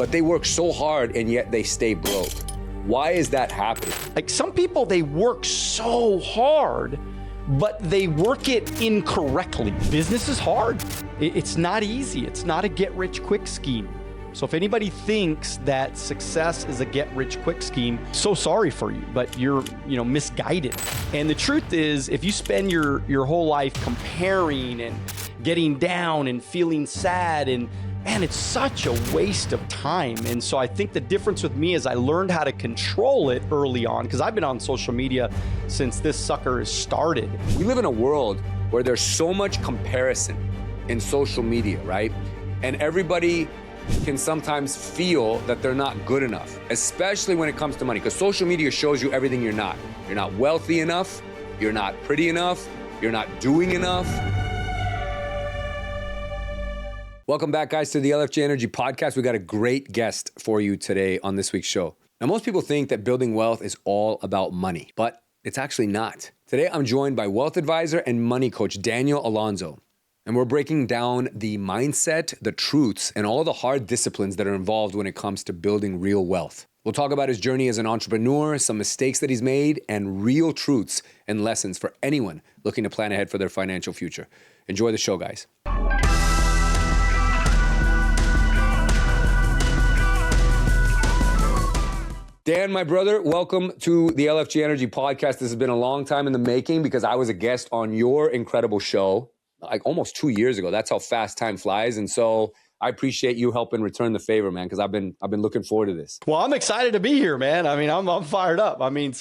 but they work so hard and yet they stay broke. Why is that happening? Like some people, they work so hard, but they work it incorrectly. Business is hard. It's not easy. It's not a get-rich-quick scheme. So if anybody thinks that success is a get-rich-quick scheme, so sorry for you, but you're misguided. And the truth is, if you spend your whole life comparing and getting down and feeling sad, and man, it's such a waste of time. And so I think the difference with me is I learned how to control it early on, because I've been on social media since this sucker has started. We live in a world where there's so much comparison in social media, right? And everybody can sometimes feel that they're not good enough, especially when it comes to money, because social media shows you everything you're not. You're not wealthy enough, you're not pretty enough, you're not doing enough. Welcome back, guys, to the LFG Energy Podcast. We got a great guest for you today on this week's show. Now, most people think that building wealth is all about money, but it's actually not. Today, I'm joined by wealth advisor and money coach, Daniel Alonzo. And we're breaking down the mindset, the truths, and all the hard disciplines that are involved when it comes to building real wealth. We'll talk about his journey as an entrepreneur, some mistakes that he's made, and real truths and lessons for anyone looking to plan ahead for their financial future. Enjoy the show, guys. Dan, my brother, welcome to the LFG Energy Podcast. This has been a long time in the making because I was a guest on your incredible show like almost 2 years ago. That's how fast time flies. And so I appreciate you helping return the favor, man, because I've been looking forward to this. Well, I'm excited to be here, man. I mean, I'm fired up. I mean,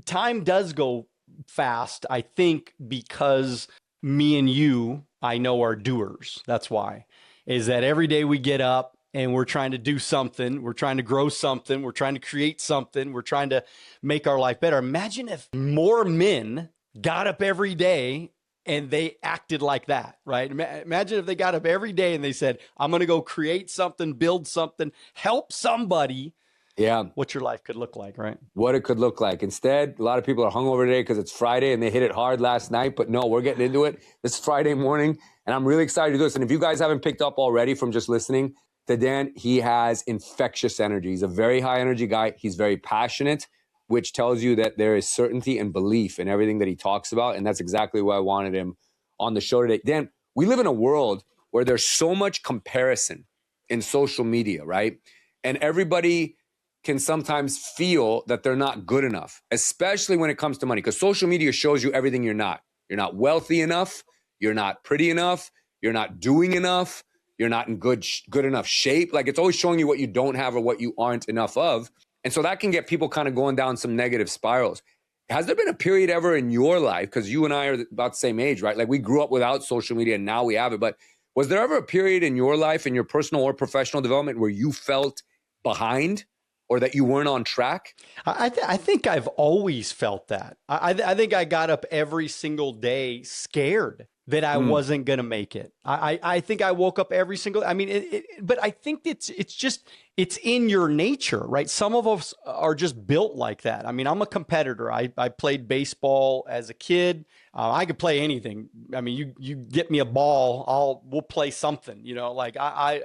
time does go fast, I think, because me and you, I know, are doers. That's why. Is that every day we get up and we're trying to do something, we're trying to grow something, we're trying to create something, we're trying to make our life better. Imagine if more men got up every day and they acted like that, right? Imagine if they got up every day and they said, I'm going to go create something, build something, help somebody. Yeah. What your life could look like, right? What it could look like. Instead, a lot of people are hungover today because it's Friday and they hit it hard last night. But no, we're getting into it. It's Friday morning and I'm really excited to do this. And if you guys haven't picked up already from just listening to Dan, he has infectious energy. He's a very high energy guy. He's very passionate, which tells you that there is certainty and belief in everything that he talks about. And that's exactly why I wanted him on the show today. Dan, we live in a world where there's so much comparison in social media, right? And everybody can sometimes feel that they're not good enough, especially when it comes to money, because social media shows you everything you're not. You're not wealthy enough. You're not pretty enough. You're not doing enough. You're not in good enough shape. Like it's always showing you what you don't have or what you aren't enough of. And so that can get people kind of going down some negative spirals. Has there been a period ever in your life, because you and I are about the same age, right? Like we grew up without social media and now we have it. But was there ever a period in your life, in your personal or professional development, where you felt behind or that you weren't on track? I think I've always felt that. I think I got up every single day scared that I wasn't going to make it. I think I woke up every single, but I think it's in your nature, right? Some of us are just built like that. I mean, I'm a competitor. I played baseball as a kid. I could play anything. I mean, you get me a ball, we'll play something, like I've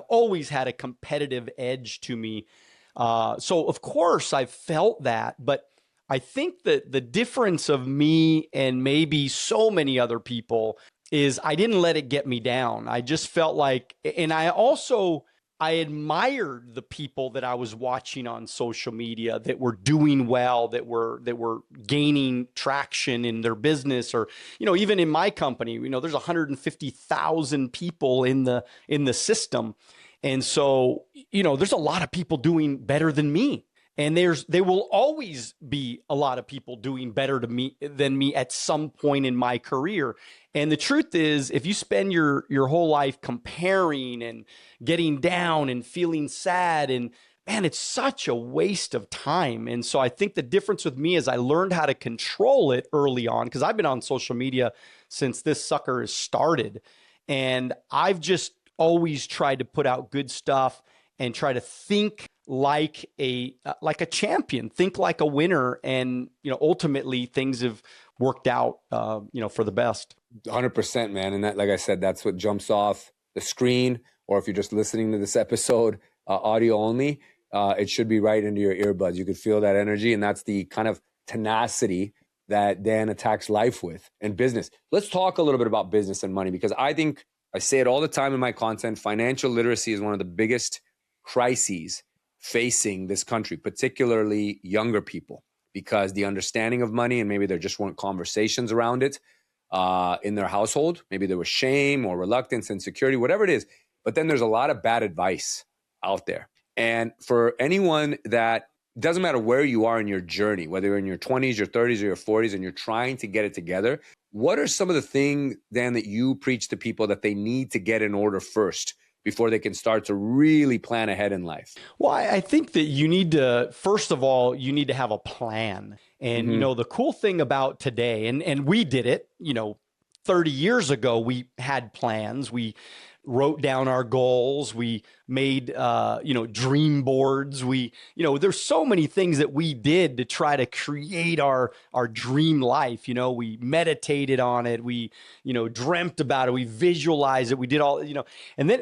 always had a competitive edge to me. So of course I've felt that, but I think that the difference of me and maybe so many other people is I didn't let it get me down. I just felt like, and I admired the people that I was watching on social media that were doing well, that were gaining traction in their business, or, even in my company, there's 150,000 people in the system. And so, there's a lot of people doing better than me. And there will always be a lot of people doing better than me at some point in my career. And the truth is, if you spend your whole life comparing and getting down and feeling sad, and man, it's such a waste of time. And so I think the difference with me is I learned how to control it early on, because I've been on social media since this sucker has started. And I've just always tried to put out good stuff and try to think like a champion, think like a winner. And, ultimately things have worked out, for the best. 100%, man. And that, like I said, that's what jumps off the screen, or if you're just listening to this episode, audio only, it should be right into your earbuds. You could feel that energy. And that's the kind of tenacity that Dan attacks life with and business. Let's talk a little bit about business and money, because I think I say it all the time in my content. Financial literacy is one of the biggest crises facing this country, particularly younger people, because the understanding of money, and maybe there just weren't conversations around it in their household. Maybe there was shame or reluctance, insecurity, whatever it is. But then there's a lot of bad advice out there. And for anyone that, doesn't matter where you are in your journey, whether you're in your 20s, your 30s, or your 40s, and you're trying to get it together, what are some of the things, Dan, that you preach to people that they need to get in order first before they can start to really plan ahead in life? Well, I think that you need to, first of all, you need to have a plan. And, the cool thing about today, and we did it, 30 years ago, we had plans. We wrote down our goals. We made, dream boards. There's so many things that we did to try to create our dream life. We meditated on it. We, dreamt about it. We visualized it. We did all, and then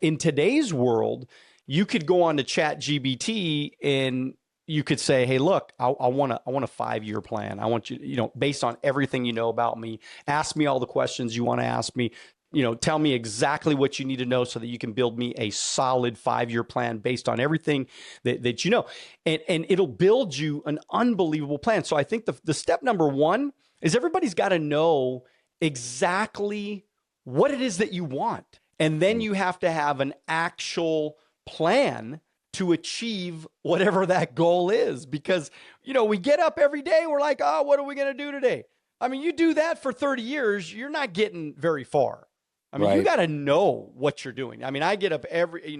in today's world, you could go on to ChatGPT and you could say, hey, look, I want a 5-year plan. I want you, based on everything you know about me, ask me all the questions you want to ask me. Tell me exactly what you need to know so that you can build me a solid 5-year plan based on everything that you know. And it'll build you an unbelievable plan. So I think the step number one is everybody's got to know exactly what it is that you want. And then you have to have an actual plan to achieve whatever that goal is. Because, we get up every day, we're like, oh, what are we going to do today? I mean, you do that for 30 years, you're not getting very far. I mean, you got to know what you're doing. I mean, I get up every,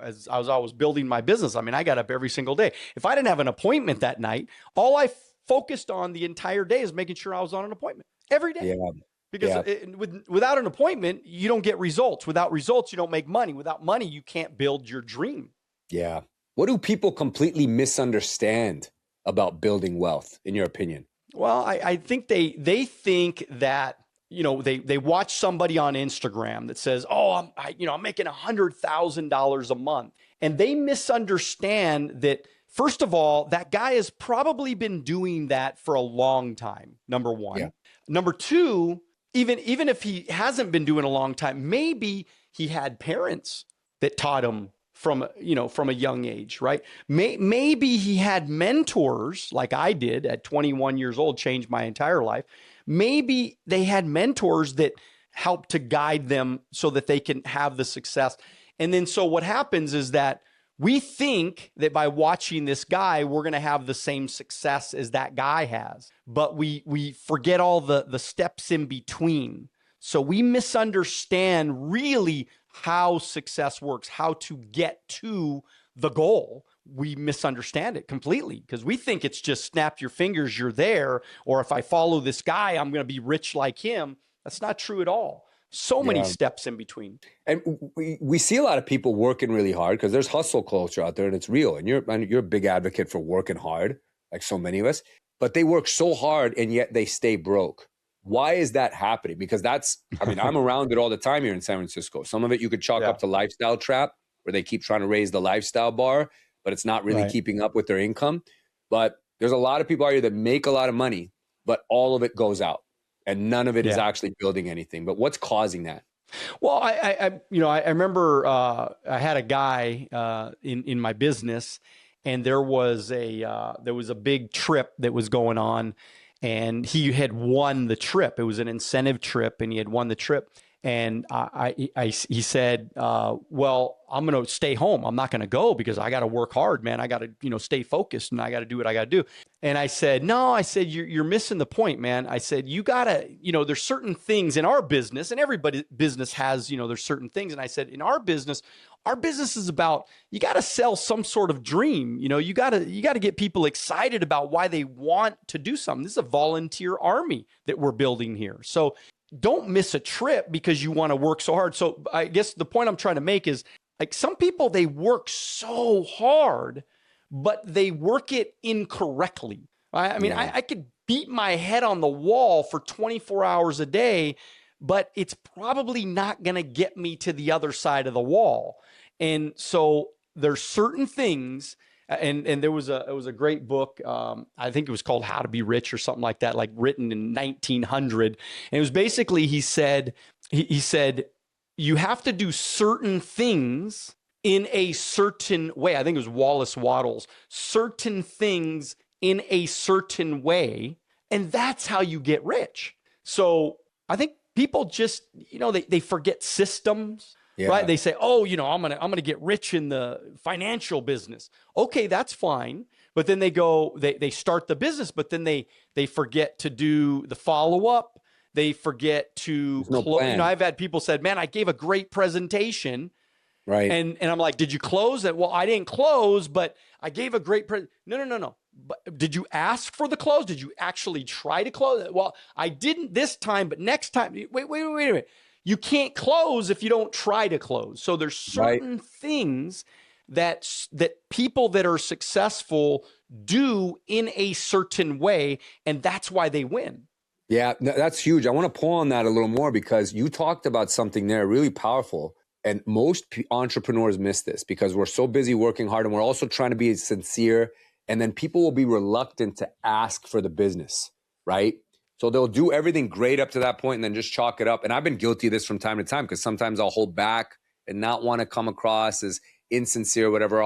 as I was building my business, I mean, I got up every single day. If I didn't have an appointment that night, all I focused on the entire day is making sure I was on an appointment every day. Yeah. Because without an appointment, you don't get results. Without results, you don't make money. Without money, you can't build your dream. Yeah. What do people completely misunderstand about building wealth, in your opinion? Well, I think they think that, they watch somebody on Instagram that says, oh, I'm making $100,000 a month. And they misunderstand that, first of all, that guy has probably been doing that for a long time, number one. Yeah. Number two, even if he hasn't been doing a long time, maybe he had parents that taught him from a young age, right? Maybe he had mentors like I did at 21 years old, changed my entire life. Maybe they had mentors that helped to guide them so that they can have the success. And then so what happens is that we think that by watching this guy, we're going to have the same success as that guy has, but we forget all the steps in between. So we misunderstand really how success works, how to get to the goal. We misunderstand it completely because we think it's just snap your fingers, you're there. Or if I follow this guy, I'm going to be rich like him. That's not true at all. So many steps in between. And we see a lot of people working really hard because there's hustle culture out there and it's real. And you're a big advocate for working hard, like so many of us, but they work so hard and yet they stay broke. Why is that happening? Because I'm around it all the time here in San Francisco. Some of it you could chalk up to lifestyle trap, where they keep trying to raise the lifestyle bar, but it's not really keeping up with their income. But there's a lot of people out here that make a lot of money, but all of it goes out and none of it is actually building anything. But what's causing that? Well, I remember I had a guy in my business, and there was a big trip that was going on. And he had won the trip. It was an incentive trip, and he had won the trip. And he said, well, I'm going to stay home. I'm not going to go because I got to work hard, man. I got to, stay focused, and I got to do what I got to do. And I said, no, you're missing the point, man. I said, you got to, there's certain things in our business, and everybody's business has, there's certain things. And I said, in our business is about, you got to sell some sort of dream. You got to get people excited about why they want to do something. This is a volunteer army that we're building here. So don't miss a trip because you want to work so hard. So I guess the point I'm trying to make is, like, some people, they work so hard, but they work it incorrectly. I mean, I could beat my head on the wall for 24 hours a day, but it's probably not going to get me to the other side of the wall. And so there's certain things, and there was a great book. I think it was called How to Be Rich or something like that, like written in 1900. And it was basically, he said, you have to do certain things in a certain way. I think it was Wallace Wattles, certain things in a certain way. And that's how you get rich. So I think people just, they forget systems, right? They say, oh, I'm going to get rich in the financial business. Okay, that's fine. But then they start the business, but then they forget to do the follow-up. They forget to close. I've had people said, man, I gave a great presentation. Right. And I'm like, did you close it? Well, I didn't close, but I gave a great No. But did you ask for the close? Did you actually try to close it? Well, I didn't this time, but next time, wait a minute. You can't close if you don't try to close. So there's certain things that people that are successful do in a certain way, and that's why they win. Yeah, that's huge. I want to pull on that a little more because you talked about something there really powerful. And most entrepreneurs miss this because we're so busy working hard and we're also trying to be sincere. And then people will be reluctant to ask for the business, right? So they'll do everything great up to that point and then just chalk it up. And I've been guilty of this from time to time because sometimes I'll hold back and not want to come across as insincere, whatever.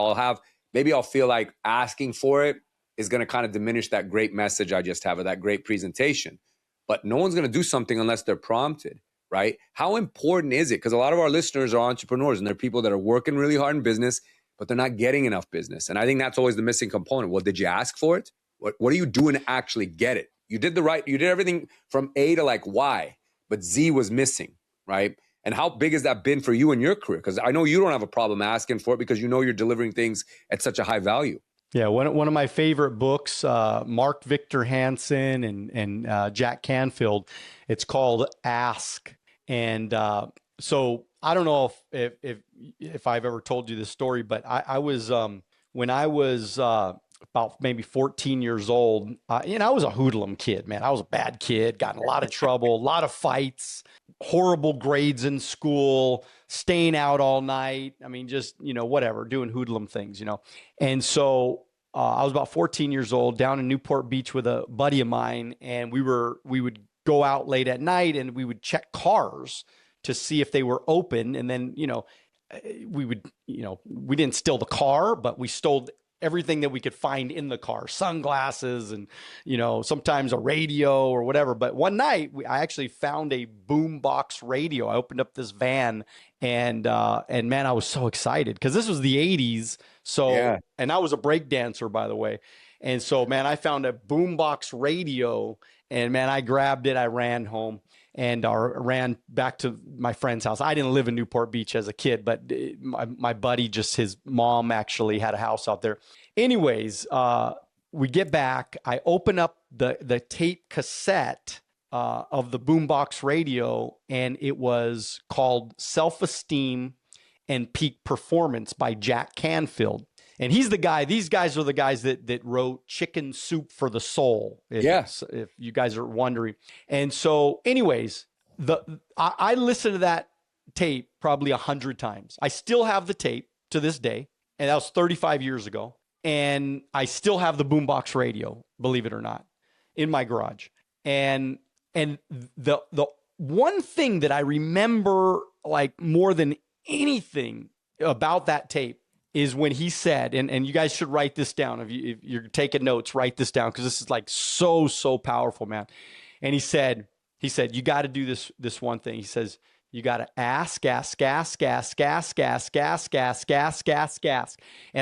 Maybe I'll feel like asking for it is going to kind of diminish that great message I just have or that great presentation. But no one's going to do something unless they're prompted. Right? How important is it? Because a lot of our listeners are entrepreneurs and they're people that are working really hard in business, but they're not getting enough business. And I think that's always the missing component. Well, did you ask for it? What are you doing to actually get it? You did everything from A to like Y, but Z was missing, right? And how big has that been for you in your career? Because I know you don't have a problem asking for it because you know you're delivering things at such a high value. Yeah, one of my favorite books, Mark Victor Hansen and Jack Canfield, it's called Ask. And so I don't know if I've ever told you this story, but I was when I was about maybe 14 years old, I was a hoodlum kid, man. I was a bad kid, got in a lot of trouble, a lot of fights, horrible grades in school, staying out all night. I mean, just, whatever, doing hoodlum things, And so I was about 14 years old down in Newport Beach with a buddy of mine, and we would go out late at night and we would check cars to see if they were open. And then, we didn't steal the car, but we stole everything that we could find in the car, sunglasses and, sometimes a radio or whatever. But one night I actually found a boombox radio. I opened up this van and man, I was so excited because this was the 80s. So, yeah. And I was a break dancer, by the way. And so, man, I found a boombox radio and man, I grabbed it. I ran home and ran back to my friend's house. I didn't live in Newport Beach as a kid, but my buddy, just his mom actually had a house out there. Anyways, we get back. I open up the tape cassette of the boombox radio, and it was called Self-Esteem and Peak Performance by Jack Canfield. And he's the guy, these guys are the guys that wrote Chicken Soup for the Soul. If you guys are wondering. And so anyways, I listened to that tape probably 100 times. I still have the tape to this day. And that was 35 years ago. And I still have the boombox radio, believe it or not, in my garage. And the one thing that I remember like more than anything about that tape is when he said, and you guys should write this down. If you're taking notes, write this down because this is like so powerful, man. And he said, you got to do this one thing. He says, you got to ask. And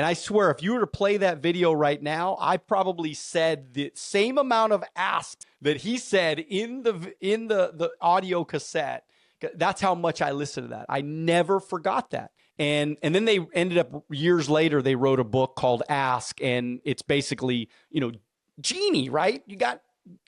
I swear, if you were to play that video right now, I probably said the same amount of asks that he said in the audio cassette. That's how much I listened to that. I never forgot that. And then they ended up years later, they wrote a book called Ask. And it's basically, genie, right? You got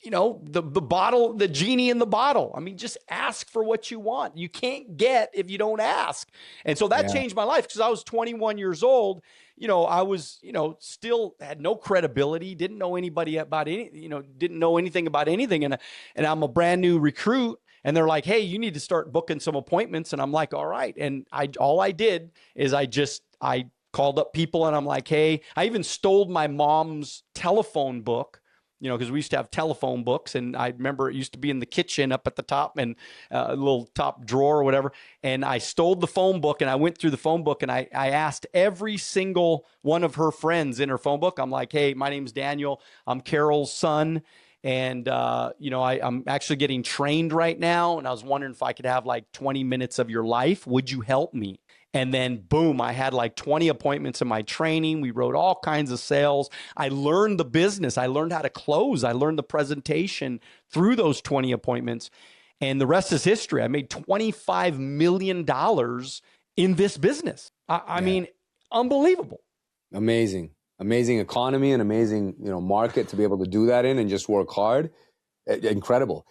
the bottle, the genie in the bottle. I mean, just ask for what you want. You can't get if you don't ask. And so that changed my life because I was 21 years old. I was, still had no credibility, didn't know anybody about didn't know anything about anything. And I'm a brand new recruit. And they're like, hey, you need to start booking some appointments. And I'm like, all right. And all I did is I called up people and I'm like, hey, I even stole my mom's telephone book, because we used to have telephone books. And I remember it used to be in the kitchen up at the top and a little top drawer or whatever. And I stole the phone book and I went through the phone book and I asked every single one of her friends in her phone book. I'm like, hey, my name's Daniel. I'm Carol's son. And, I'm actually getting trained right now. And I was wondering if I could have like 20 minutes of your life. Would you help me? And then boom, I had like 20 appointments in my training. We wrote all kinds of sales. I learned the business. I learned how to close. I learned the presentation through those 20 appointments. And the rest is history. I made $25 million in this business. I mean, unbelievable. Amazing economy and amazing, market to be able to do that in and just work hard. Incredible.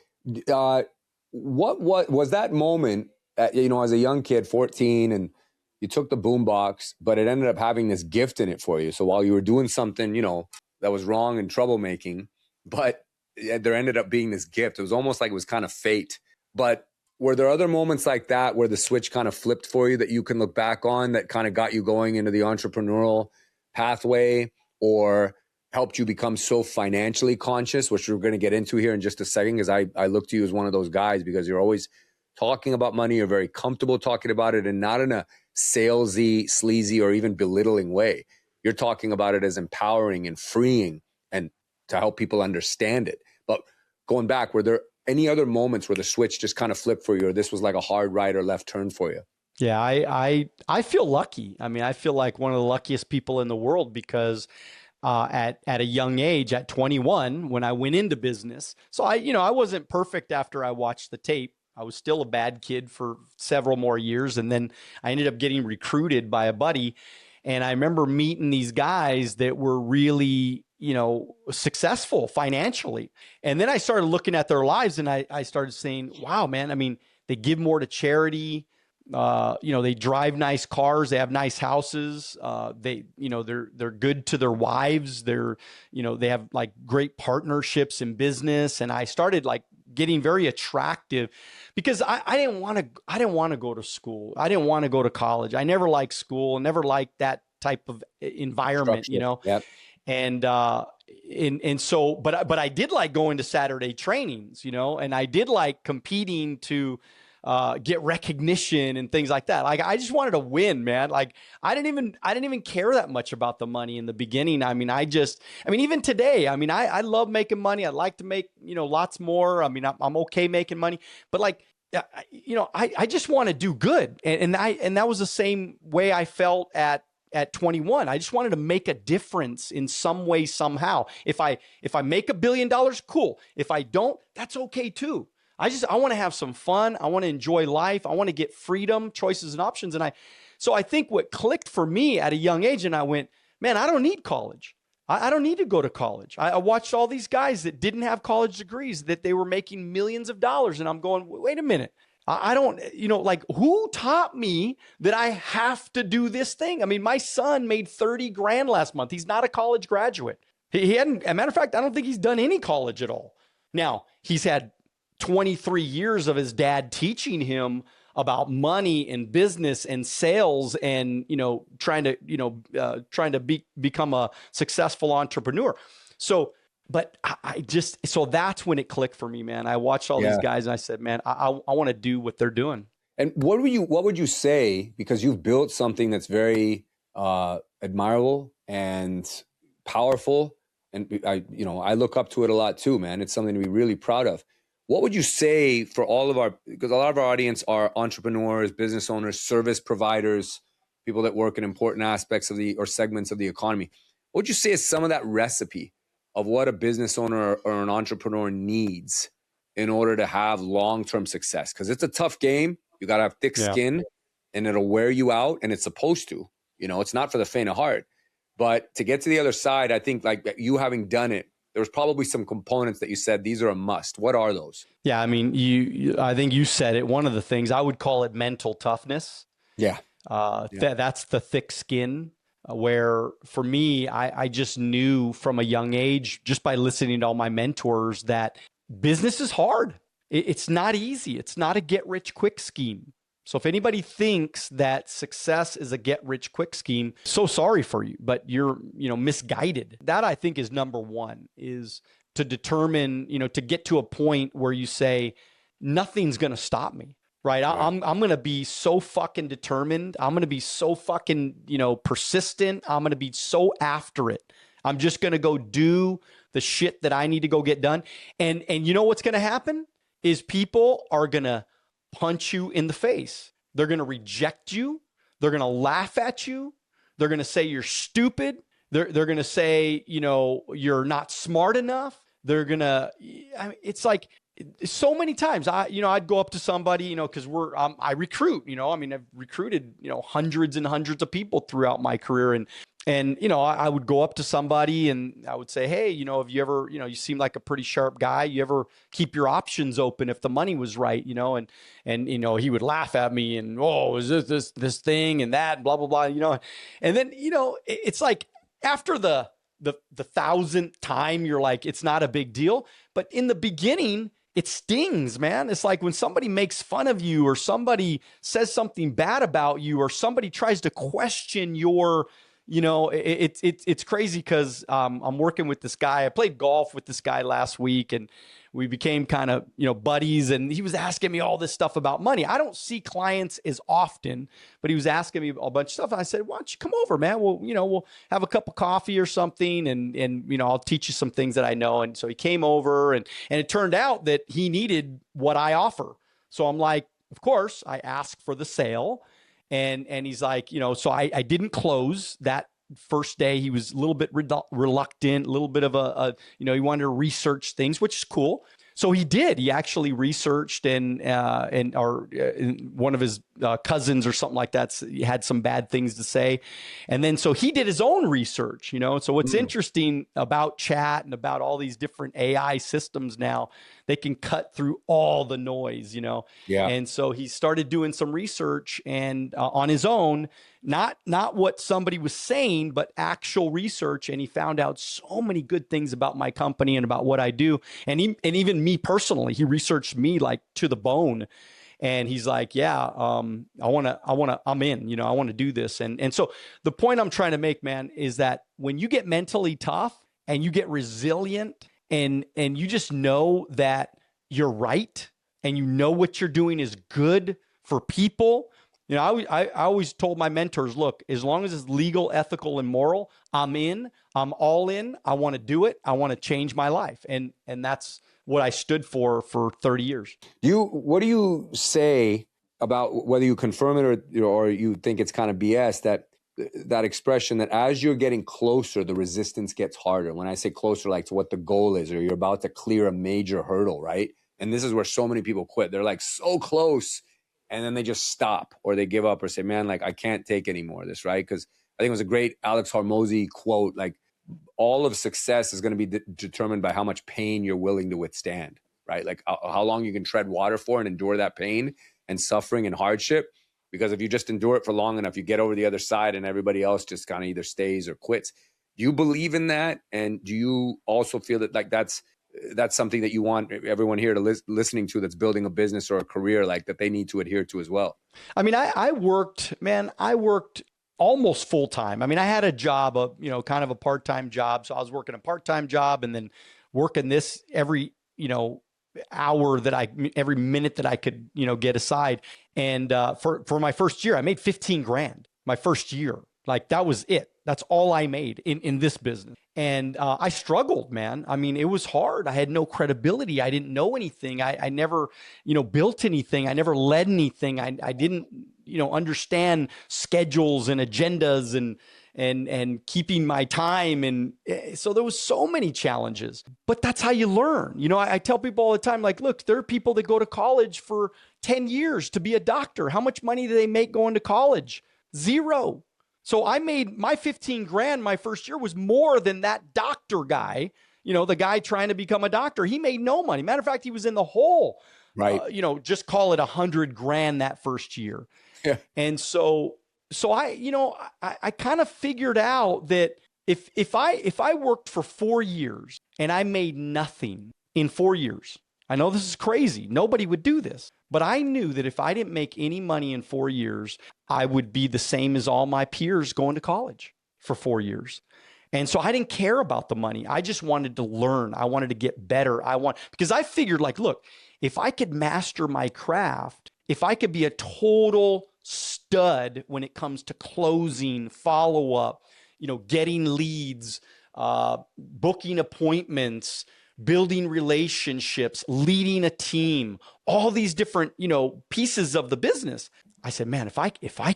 What was that moment, as a young kid, 14, and you took the boombox, but it ended up having this gift in it for you. So while you were doing something, that was wrong and troublemaking, but there ended up being this gift. It was almost like it was kind of fate. But were there other moments like that where the switch kind of flipped for you that you can look back on that kind of got you going into the entrepreneurial pathway or helped you become so financially conscious, which we're going to get into here in just a second, because I look to you as one of those guys because you're always talking about money. You're very comfortable talking about it and not in a salesy, sleazy, or even belittling way. You're talking about it as empowering and freeing and to help people understand it. But going back, were there any other moments where the switch just kind of flipped for you or this was like a hard right or left turn for you? Yeah, I feel lucky. I mean, I feel like one of the luckiest people in the world because at a young age, at 21, when I went into business, so I wasn't perfect after I watched the tape. I was still a bad kid for several more years. And then I ended up getting recruited by a buddy. And I remember meeting these guys that were really, successful financially. And then I started looking at their lives and I started saying, wow, man, I mean, they give more to charity. They drive nice cars, they have nice houses. They're good to their wives. They have like great partnerships in business. And I started like getting very attractive because I didn't want to go to school. I didn't want to go to college. I never liked school, never liked that type of environment, Structure. Yep. And so, but I did like going to Saturday trainings, and I did like competing to get recognition and things like that. Like I just wanted to win, man. Like I didn't even care that much about the money in the beginning. I mean, even today, I love making money. I'd like to make, lots more. I mean, I'm okay making money, but like, I just want to do good. And that was the same way I felt at 21. I just wanted to make a difference in some way, somehow. If I make $1 billion, cool. If I don't, that's okay too. I want to have some fun. I want to enjoy life. I want to get freedom, choices, and options. So I think what clicked for me at a young age, and I went, man, I don't need college. I don't need to go to college. I watched all these guys that didn't have college degrees, that they were making millions of dollars. And I'm going, wait a minute. I don't, who taught me that I have to do this thing? I mean, my son made 30 grand last month. He's not a college graduate. He hadn't, as a matter of fact, I don't think he's done any college at all. Now, he's had 23 years of his dad teaching him about money and business and sales and, trying to become a successful entrepreneur. So, but so that's when it clicked for me, man. I watched all these guys and I said, man, I want to do what they're doing. And what would you say, because you've built something that's very admirable and powerful. And I look up to it a lot too, man. It's something to be really proud of. What would you say for because a lot of our audience are entrepreneurs, business owners, service providers, people that work in important aspects or segments of the economy. What would you say is some of that recipe of what a business owner or an entrepreneur needs in order to have long-term success? Because it's a tough game. You got to have thick skin and it'll wear you out, and it's supposed to. It's not for the faint of heart. But to get to the other side, I think like you having done it, there was probably some components that you said, these are a must. What are those? Yeah. I mean, I think you said it. One of the things I would call it mental toughness. Yeah. That's the thick skin where for me, I just knew from a young age, just by listening to all my mentors, that business is hard. It's not easy. It's not a get rich quick scheme. So if anybody thinks that success is a get rich quick scheme, so sorry for you, but you're, misguided. That I think is number one, is to determine, to get to a point where you say, nothing's going to stop me. Right. I'm going to be so fucking determined. I'm going to be so fucking, persistent. I'm going to be so after it. I'm just going to go do the shit that I need to go get done. And you know what's going to happen is people are going to punch you in the face. They're going to reject you. They're going to laugh at you. They're going to say you're stupid. They're going to say, you're not smart enough. They're going to, it's like so many times I'd go up to somebody, cause I recruit, I've recruited, hundreds and hundreds of people throughout my career. And I would go up to somebody and I would say, hey, have you ever, you seem like a pretty sharp guy. You ever keep your options open if the money was right, and he would laugh at me and, oh, is this thing and that, blah, blah, blah, and then, it's like after the 1,000th time, you're like, it's not a big deal. But in the beginning, it stings, man. It's like when somebody makes fun of you or somebody says something bad about you or somebody tries to question your, it's crazy because I'm working with this guy. I played golf with this guy last week and we became kind of, buddies, and he was asking me all this stuff about money. I don't see clients as often, but he was asking me a bunch of stuff. And I said, why don't you come over, man? We'll have a cup of coffee or something and I'll teach you some things that I know. And so he came over and it turned out that he needed what I offer. So I'm like, of course, I asked for the sale. And he's like, so I didn't close that first day. He was a little bit reluctant, a little bit of he wanted to research things, which is cool. So he did. He actually researched and one of his cousins or something like that had some bad things to say. And then so he did his own research, So what's interesting about chat and about all these different AI systems now, they can cut through all the noise, Yeah. And so he started doing some research and on his own, not what somebody was saying, but actual research. And he found out so many good things about my company and about what I do. And even me personally, he researched me like to the bone. And he's like, yeah, I'm in, I want to do this. And so the point I'm trying to make, man, is that when you get mentally tough and you get resilient and you just know that you're right and what you're doing is good for people. I always told my mentors, look, as long as it's legal, ethical, and moral, I'm in. I'm all in. I want to do it. I want to change my life. And that's what I stood for 30 years. What do you say about whether you confirm it or you think it's kind of BS, that expression that as you're getting closer, the resistance gets harder? When I say closer, like to what the goal is, or you're about to clear a major hurdle, right? And this is where so many people quit. They're like so close and then they just stop or they give up or say, man, like I can't take any more of this, right? Because I think it was a great Alex Hormozy quote, like all of success is going to be determined by how much pain you're willing to withstand, right? Like how long you can tread water for and endure that pain and suffering and hardship. Because if you just endure it for long enough, you get over the other side and everybody else just kind of either stays or quits. Do you believe in that? And do you also feel that like that's something that you want everyone here to listening to that's building a business or a career, like that they need to adhere to as well? I mean, I worked almost full time. I mean, I had a job, kind of a part-time job. So I was working a part-time job and then working this every, hour every minute that I could, get aside. And for my first year, I made 15 grand my first year. Like that was it. That's all I made in this business. And I struggled, man. I mean, it was hard. I had no credibility. I didn't know anything. I never, built anything. I never led anything. I didn't, understand schedules and agendas and keeping my time. And so there was so many challenges, but that's how you learn. I tell people all the time, like, look, there are people that go to college for 10 years to be a doctor. How much money do they make going to college? Zero. So I made my 15 grand my first year was more than that doctor guy the guy trying to become a doctor, he made no money. Matter of fact, he was in the hole, Right. Just call it $100,000 that first year. Yeah. And so I kind of figured out that if I worked for 4 years and I made nothing in 4 years, I know this is crazy. Nobody would do this, but I knew that if I didn't make any money in 4 years, I would be the same as all my peers going to college for 4 years. And so I didn't care about the money. I just wanted to learn. I wanted to get better. Because I figured like, look, if I could master my craft, if I could be a total stud when it comes to closing, follow-up, getting leads, booking appointments, building relationships, leading a team, all these different, pieces of the business. I said, man, if I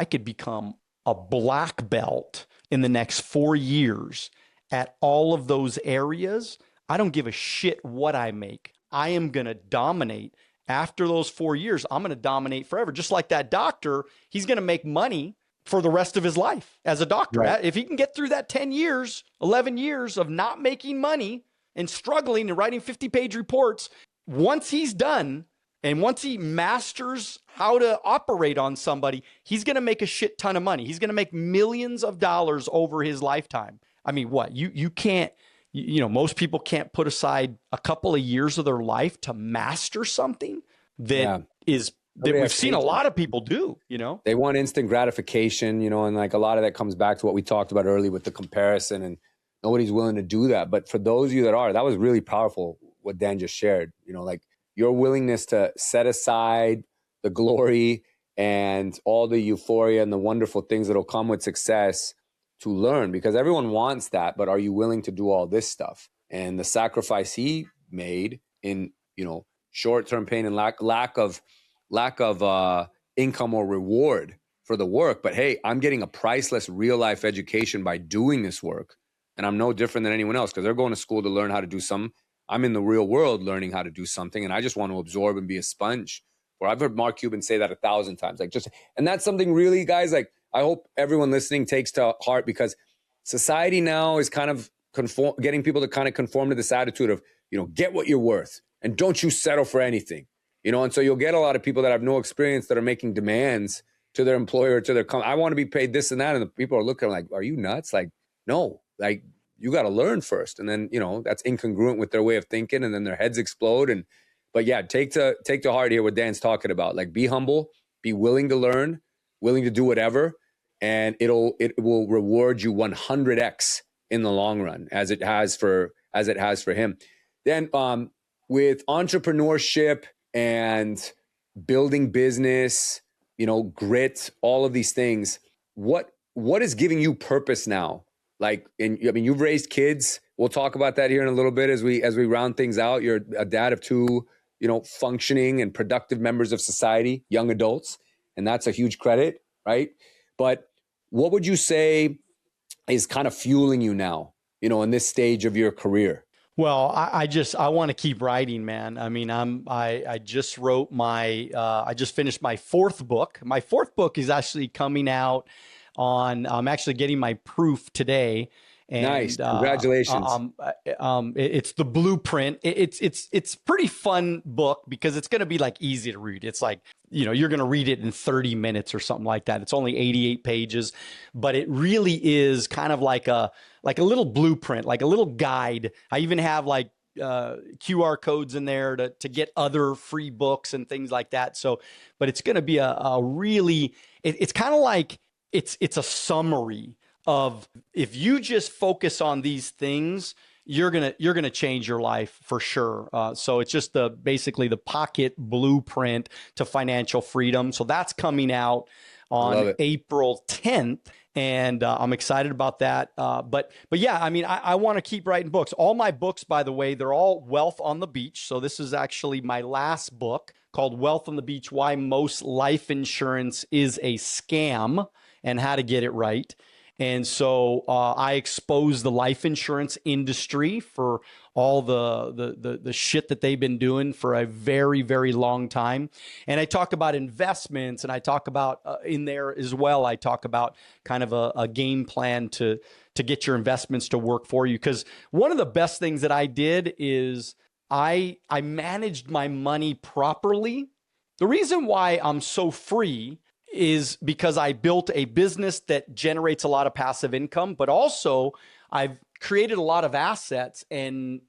could become a black belt in the next 4 years at all of those areas, I don't give a shit what I make. I am going to dominate. After those 4 years, I'm going to dominate forever. Just like that doctor, he's going to make money for the rest of his life as a doctor. Right. If he can get through that 10 years, 11 years of not making money and struggling and writing 50-page reports, once he's done and once he masters how to operate on somebody, he's going to make a shit ton of money. He's going to make millions of dollars over his lifetime. I mean, what? You can't, most people can't put aside a couple of years of their life to master something that we've seen a lot of people do, They want instant gratification, and like a lot of that comes back to what we talked about earlier with the comparison, and nobody's willing to do that. But for those of you that are, that was really powerful what Dan just shared, like your willingness to set aside the glory and all the euphoria and the wonderful things that'll come with success to learn, because everyone wants that, but are you willing to do all this stuff? And the sacrifice he made in, short-term pain and lack of income or reward for the work. But hey, I'm getting a priceless real life education by doing this work. And I'm no different than anyone else because they're going to school to learn how to do something. I'm in the real world learning how to do something, and I just want to absorb and be a sponge. Or I've heard Mark Cuban say that 1,000 times. And that's something really, guys, I hope everyone listening takes to heart, because society now is kind of getting people to kind of conform to this attitude of, get what you're worth and don't you settle for anything, and so you'll get a lot of people that have no experience that are making demands to their employer, to their company. I want to be paid this and that. And the people are looking like, are you nuts? No, you got to learn first. And then, that's incongruent with their way of thinking, and then their heads explode. But yeah, take to heart here what Dan's talking about. Be humble, be willing to learn, willing to do whatever. And it will reward you 100x in the long run, as it has for him. Then with entrepreneurship and building business, grit, all of these things, what is giving you purpose now? You've raised kids. We'll talk about that here in a little bit as we round things out. You're a dad of two, functioning and productive members of society, young adults, and that's a huge credit, right? But what would you say is kind of fueling you now, in this stage of your career? Well, I want to keep writing, man. I mean, I just wrote I just finished my fourth book. My fourth book is actually coming out I'm actually getting my proof today. And, nice. Congratulations. It's the blueprint. It's pretty fun book because it's going to be easy to read. It's you're going to read it in 30 minutes or something like that. It's only 88 pages, but it really is kind of like a little blueprint, like a little guide. I even have QR codes in there to get other free books and things like that. So, but it's going to be a really, it's kind of like, it's a summary of, if you just focus on these things, you're gonna change your life for sure. So it's just basically the pocket blueprint to financial freedom. So that's coming out on April 10th. And I'm excited about that. But yeah, I mean, I want to keep writing books. All my books, by the way, they're all Wealth on the Beach. So this is actually my last book called Wealth on the Beach: Why Most Life Insurance is a Scam and How to Get It Right. And so I exposed the life insurance industry for all the shit that they've been doing for a very, very long time. And I talk about investments, and I talk about in there as well, I talk about kind of a game plan to get your investments to work for you. Because one of the best things that I did is I managed my money properly. The reason why I'm so free is because I built a business that generates a lot of passive income, but also I've created a lot of assets and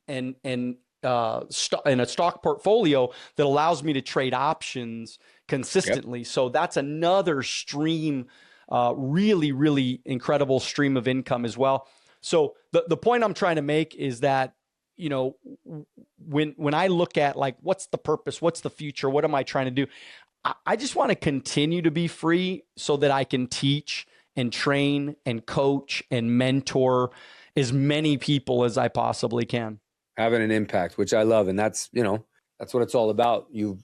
a stock portfolio that allows me to trade options consistently. Yep. So that's another stream, really, really incredible stream of income as well. So the point I'm trying to make is that, you know, when I look at like, what's the purpose? What's the future? What am I trying to do? I just want to continue to be free so that I can teach and train and coach and mentor as many people as I possibly can. Having an impact, which I love. And that's, you know, that's what it's all about. You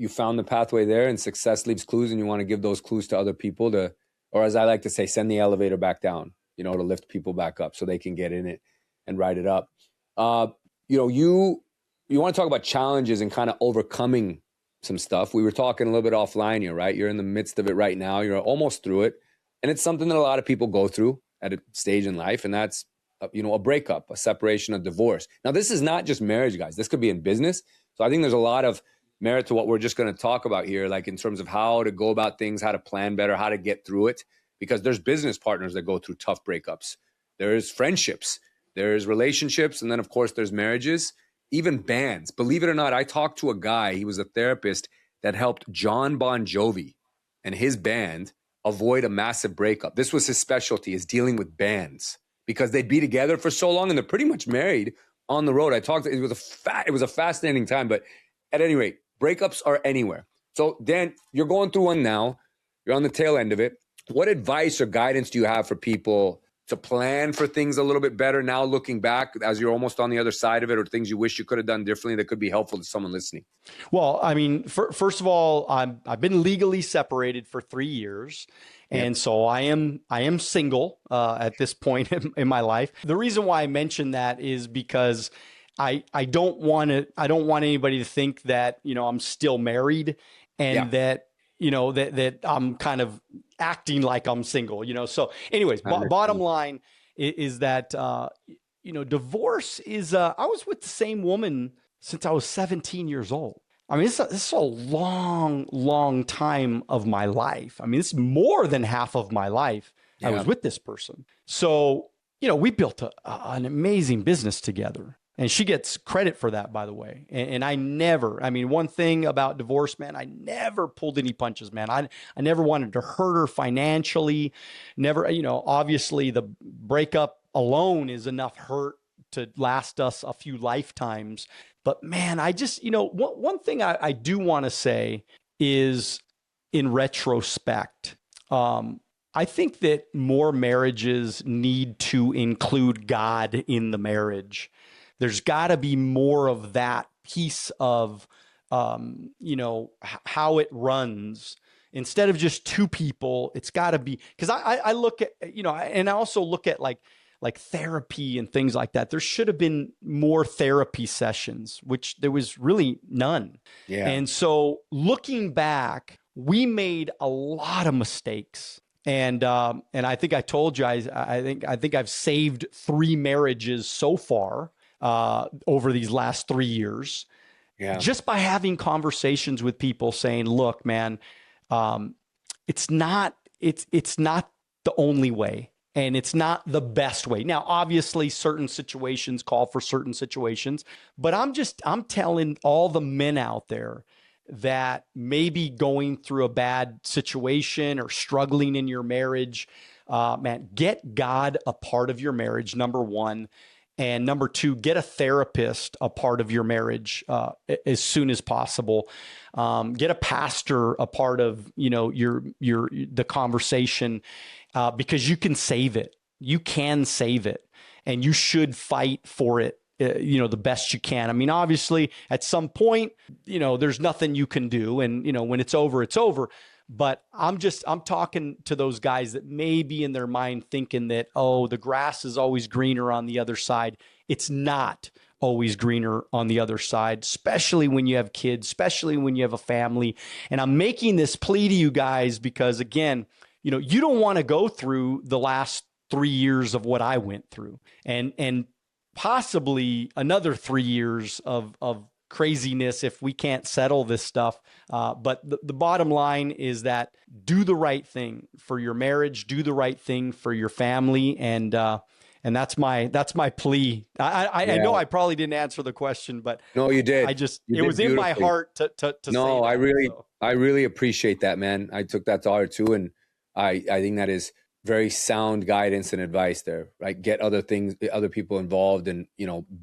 found the pathway there, and success leaves clues, and you want to give those clues to other people to, or as I like to say, send the elevator back down, you know, to lift people back up so they can get in it and ride it up. You know, you want to talk about challenges and kind of overcoming some stuff. We were talking a little bit offline here, right? You're in the midst of it right now. You're almost through it. And it's something that a lot of people go through at a stage in life. And that's, you know, a breakup, a separation, a divorce. Now, this is not just marriage, guys. This could be in business. So I think there's a lot of merit to what we're just going to talk about here, like in terms of how to go about things, how to plan better, how to get through it. Because there's business partners that go through tough breakups. There's friendships, there's relationships, and then, of course, there's marriages. Even bands. Believe it or not, I talked to a guy, he was a therapist that helped John Bon Jovi and his band avoid a massive breakup. This was his specialty, is dealing with bands, because they'd be together for so long and they're pretty much married on the road. It was a fascinating time, but at any rate, breakups are anywhere. So Dan, you're going through one now. You're on the tail end of it. What advice or guidance do you have for people to plan for things a little bit better now, looking back as you're almost on the other side of it, or things you wish you could have done differently that could be helpful to someone listening? Well, I mean, first of all, I've been legally separated for 3 years. And so I am single at this point in my life. The reason why I mention that is because I don't want anybody to think that, you know, I'm still married and that, you know, that I'm kind of acting like I'm single, you know? So anyways, bottom line is that, you know, divorce is, I was with the same woman since I was 17 years old. I mean, this is a long, long time of my life. I mean, it's more than half of my life I was with this person. So, you know, we built an amazing business together. And she gets credit for that, by the way. And I mean, one thing about divorce, man, I never pulled any punches, man. I never wanted to hurt her financially. Never, you know, obviously the breakup alone is enough hurt to last us a few lifetimes. But man, I just, you know, one thing I do want to say is, in retrospect, I think that more marriages need to include God in the marriage. There's got to be more of that piece of, you know, how it runs. Instead of just two people, it's got to be, because I look at, you know, and I also look at like therapy and things like that. There should have been more therapy sessions, which there was really none. Yeah. And so looking back, we made a lot of mistakes. And I think I told you, I think I've saved 3 marriages so far over these last 3 years, just by having conversations with people saying, look, man, it's not the only way, and it's not the best way. Now, obviously certain situations call for certain situations, but I'm telling all the men out there that may be going through a bad situation or struggling in your marriage, man, get God a part of your marriage, number one. And number two, get a therapist a part of your marriage as soon as possible. Get a pastor a part of, you know, the conversation, because you can save it. You can save it, and you should fight for it, you know, the best you can. I mean, obviously, at some point, you know, there's nothing you can do, and you know, when it's over, it's over. But I'm talking to those guys that may be in their mind thinking that, oh, the grass is always greener on the other side. It's not always greener on the other side, especially when you have kids, especially when you have a family. And I'm making this plea to you guys because, again, you don't want to go through the last 3 years of what I went through and possibly another 3 years of craziness if we can't settle this stuff. But the bottom line is that do the right thing for your marriage, do the right thing for your family. And that's my plea. I know I probably didn't answer the question, but no, you did. It was in my heart to say that. I really appreciate that, man. I took that to heart too. And I think that is very sound guidance and advice there, right? Get other people involved and,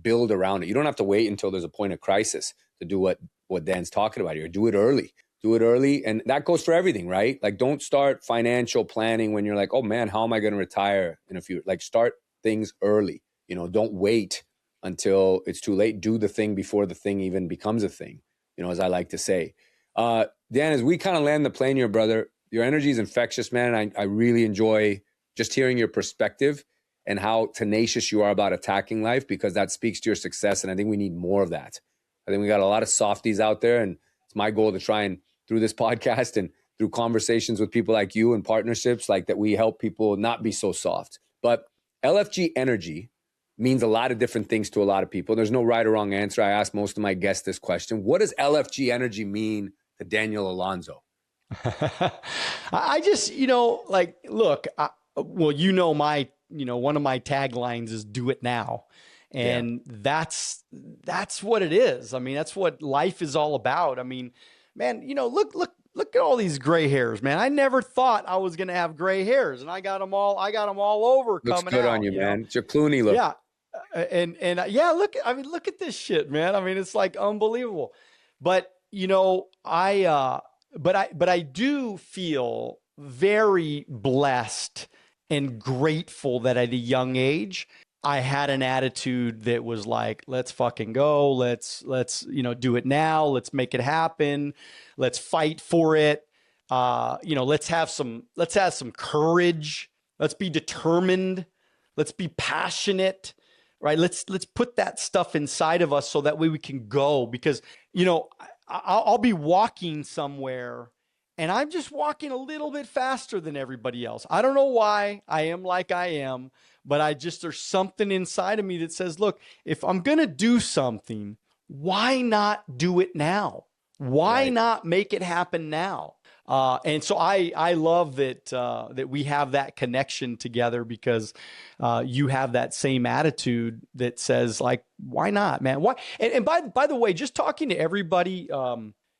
build around it. You don't have to wait until there's a point of crisis to do what Dan's talking about here. Do it early. And that goes for everything, right? Like, don't start financial planning when you're like, oh man, how am I going to retire in a few, like, start things early. Don't wait until it's too late. Do the thing before the thing even becomes a thing, as I like to say. Dan, as we kind of land the plane here, brother, your energy is infectious, man. And I really enjoy just hearing your perspective and how tenacious you are about attacking life, because that speaks to your success. And I think we need more of that. I think we got a lot of softies out there, and it's my goal to try and, through this podcast and through conversations with people like you and partnerships like that, we help people not be so soft. But LFG Energy means a lot of different things to a lot of people. There's no right or wrong answer. I ask most of my guests this question. What does LFG Energy mean to Daniel Alonzo? I just, look, one of my taglines is do it now. And that's what it is. I mean, that's what life is all about. I mean, man, look at all these gray hairs, man. I never thought I was going to have gray hairs, and I got them all over. Looks coming good out, on you, man. It's your Clooney look. Yeah. Look at this shit, man. I mean, it's like unbelievable. But, I do feel very blessed and grateful that at a young age, I had an attitude that was like, let's fucking go. Let's do it now. Let's make it happen. Let's fight for it. Let's have some courage. Let's be determined. Let's be passionate, right? Let's put that stuff inside of us so that way we can go, because, I'll be walking somewhere and I'm just walking a little bit faster than everybody else. I don't know why I am like I am, but there's something inside of me that says, look, if I'm going to do something, why not do it now? Why not make it happen now? And so I love that we have that connection together, because you have that same attitude that says, like, why not, man? Why? And by the way, just talking to everybody,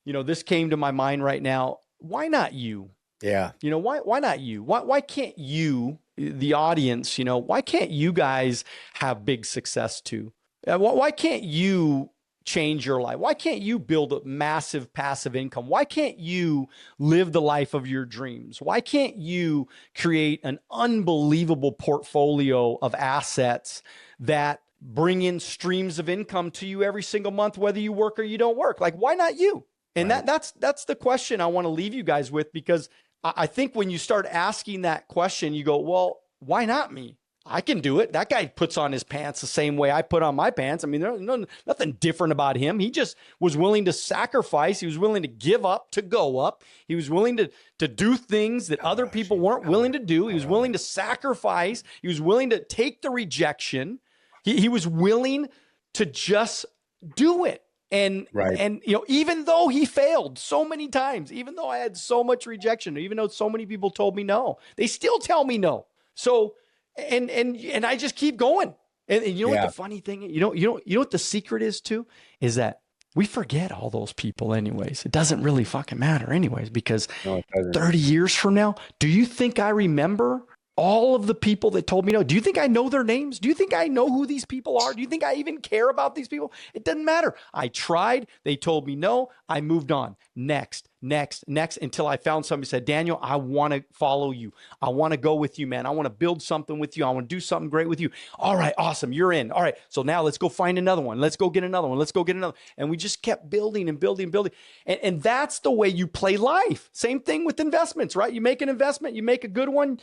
this came to my mind right now. Why not you? Yeah. Why not you? Why can't you, the audience, why can't you guys have big success too? Why can't you change your life? Why can't you build a massive passive income? Why can't you live the life of your dreams? Why can't you create an unbelievable portfolio of assets that bring in streams of income to you every single month, whether you work or you don't work? Like, why not you? And that's the question I want to leave you guys with, because I think when you start asking that question, you go, well, why not me? I can do it. That guy puts on his pants the same way I put on my pants. I mean, there's nothing different about him. He just was willing to sacrifice. He was willing to give up to go up. He was willing to do things that other people weren't willing to do. He was willing to sacrifice. He was willing to take the rejection. He was willing to just do it. And even though he failed so many times, even though I had so much rejection, even though so many people told me no, they still tell me no. So, and I just keep going. And you know what the funny thing, you know what the secret is too, is that we forget all those people anyways. It doesn't really fucking matter anyways, because 30 years from now, do you think I remember all of the people that told me no? Do you think I know their names? Do you think I know who these people are? Do you think I even care about these people? It doesn't matter. I tried. They told me no. I moved on. next, until I found somebody who said, Daniel, I want to follow you. I want to go with you, man. I want to build something with you. I want to do something great with you. All right, awesome. You're in. All right. So now let's go find another one. Let's go get another one. Let's go get another. And we just kept building and building and building. And that's the way you play life. Same thing with investments, right? You make an investment, you make a good one,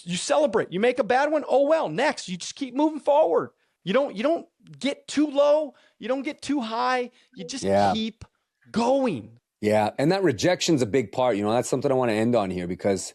you celebrate. You make a bad one, oh well, next. You just keep moving forward. You don't get too low. You don't get too high. You just keep going. Yeah. And that rejection's a big part. That's something I want to end on here because,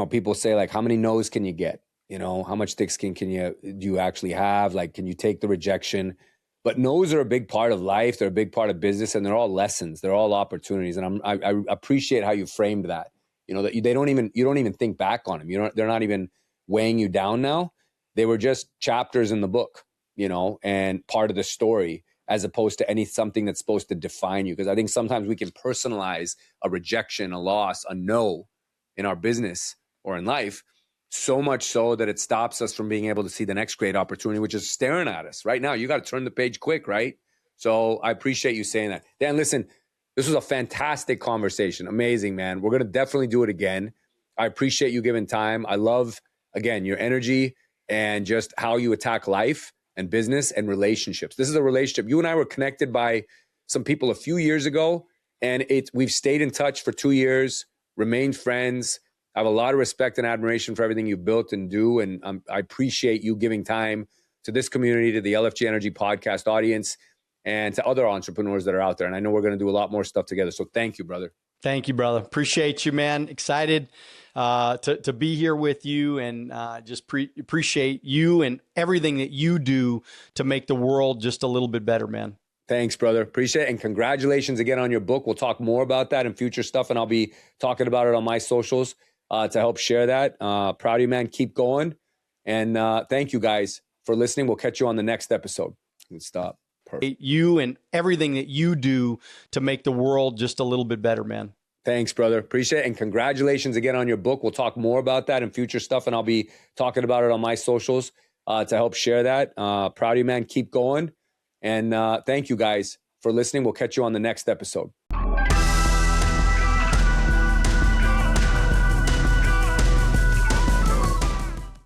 people say like, how many no's can you get? How much thick skin do you actually have? Like, can you take the rejection? But no's are a big part of life. They're a big part of business, and they're all lessons. They're all opportunities. And I appreciate how you framed that. That you don't even think back on them. They're not even weighing you down now. They were just chapters in the book, and part of the story, as opposed to something that's supposed to define you. Because I think sometimes we can personalize a rejection, a loss, a no in our business or in life, so much so that it stops us from being able to see the next great opportunity, which is staring at us right now. You got to turn the page quick, right? So I appreciate you saying that. Dan, listen, this was a fantastic conversation. Amazing, man. We're going to definitely do it again. I appreciate you giving time. I love, again, your energy and just how you attack life and business and relationships. This is a relationship. You and I were connected by some people a few years ago, and we've stayed in touch for 2 years, remained friends. I have a lot of respect and admiration for everything you've built and do, and I appreciate you giving time to this community, to the LFG Energy Podcast audience, and to other entrepreneurs that are out there. And I know we're going to do a lot more stuff together. So thank you, brother. Thank you, brother. Appreciate you, man. Excited to be here with you, and just appreciate you and everything that you do to make the world just a little bit better, man. Thanks, brother. Appreciate it. And congratulations again on your book. We'll talk more about that in future stuff, and I'll be talking about it on my socials to help share that. Proud of you, man. Keep going. And thank you guys for listening. We'll catch you on the next episode. Let's stop. Perfect. You and everything that you do to make the world just a little bit better, man. Thanks, brother. Appreciate it. And congratulations again on your book. We'll talk more about that in future stuff, and I'll be talking about it on my socials to help share that. Proud of you, man. Keep going. And thank you guys for listening. We'll catch you on the next episode.